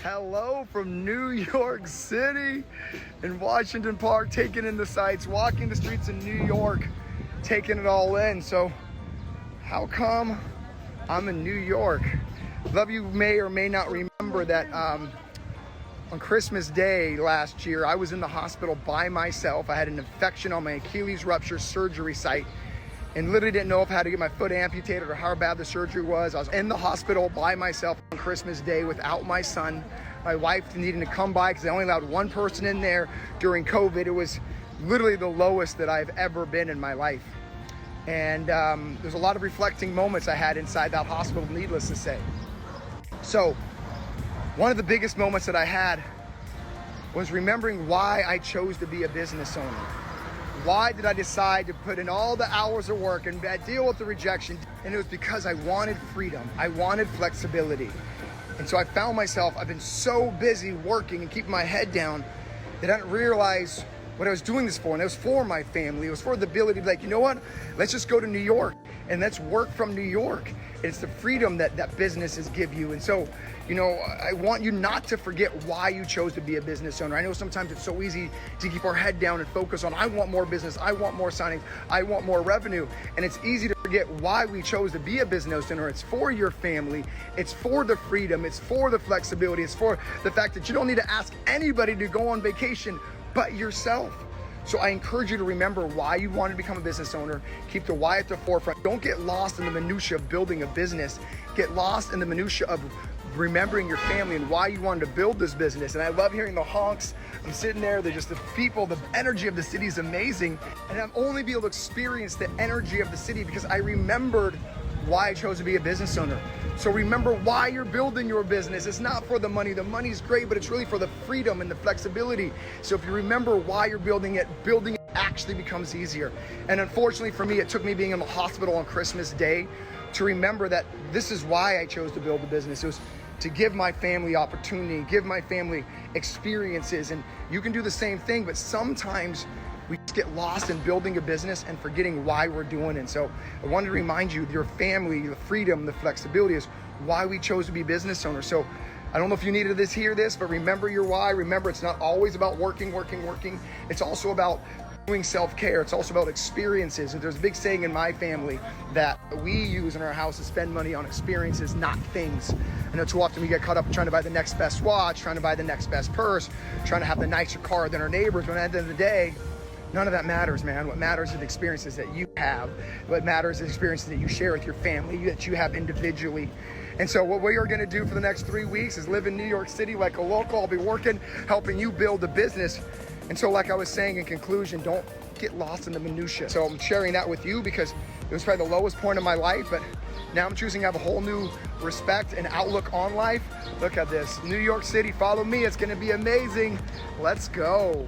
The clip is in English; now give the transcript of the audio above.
Hello from New York City in Washington Park, taking in the sights, walking the streets in New York, taking it all in. So how come I'm in New York? Love you may or may not remember that on Christmas Day last year, I was in the hospital by myself. I had an infection on my Achilles rupture surgery site and literally didn't know if I had to get my foot amputated or how bad the surgery was. I was in the hospital by myself on Christmas Day without my son. My wife needing to come by because they only allowed one person in there during COVID. It was literally the lowest that I've ever been in my life. And there's a lot of reflecting moments I had inside that hospital, needless to say. So one of the biggest moments that I had was remembering why I chose to be a business owner. Why did I decide to put in all the hours of work and deal with the rejection? And it was because I wanted freedom. I wanted flexibility. And so I found myself, I've been so busy working and keeping my head down that I didn't realize what I was doing this for. And it was for my family. It was for the ability to be like, you know what? Let's just go to New York and let's work from New York. It's the freedom that businesses give you. And so, you know, I want you not to forget why you chose to be a business owner. I know sometimes it's so easy to keep our head down and focus on, I want more business, I want more signings, I want more revenue. And it's easy to forget why we chose to be a business owner. It's for your family. It's for the freedom. It's for the flexibility. It's for the fact that you don't need to ask anybody to go on vacation but yourself. So I encourage you to remember why you want to become a business owner. Keep the why at the forefront. Don't get lost in the minutia of building a business. Get lost in the minutia of remembering your family and why you wanted to build this business. And I love hearing the honks. I'm sitting there, they're just the people, the energy of the city is amazing. And I'm only be able to experience the energy of the city because I remembered why I chose to be a business owner. So remember why you're building your business. It's not for the money. The money's great, but it's really for the freedom and the flexibility. So if you remember why you're building it actually becomes easier. And unfortunately for me, it took me being in the hospital on Christmas Day to remember that this is why I chose to build the business. It was to give my family opportunity, give my family experiences. And you can do the same thing, but sometimes we just get lost in building a business and forgetting why we're doing it. So I wanted to remind you, your family, the freedom, the flexibility is why we chose to be business owners. So I don't know if you needed to hear this, but remember your why. Remember, it's not always about working. It's also about doing self-care. It's also about experiences. There's a big saying in my family that we use in our house to spend money on experiences, not things. I know too often we get caught up trying to buy the next best watch, trying to buy the next best purse, trying to have the nicer car than our neighbors. But at the end of the day, none of that matters, man. What matters is the experiences that you have. What matters is the experiences that you share with your family, that you have individually. And so what we are going to do for the next 3 weeks is live in New York City like a local. I'll be working, helping you build a business. And so like I was saying in conclusion, don't get lost in the minutia. So I'm sharing that with you because it was probably the lowest point of my life, but now I'm choosing to have a whole new respect and outlook on life. Look at this. New York City, follow me. It's going to be amazing. Let's go.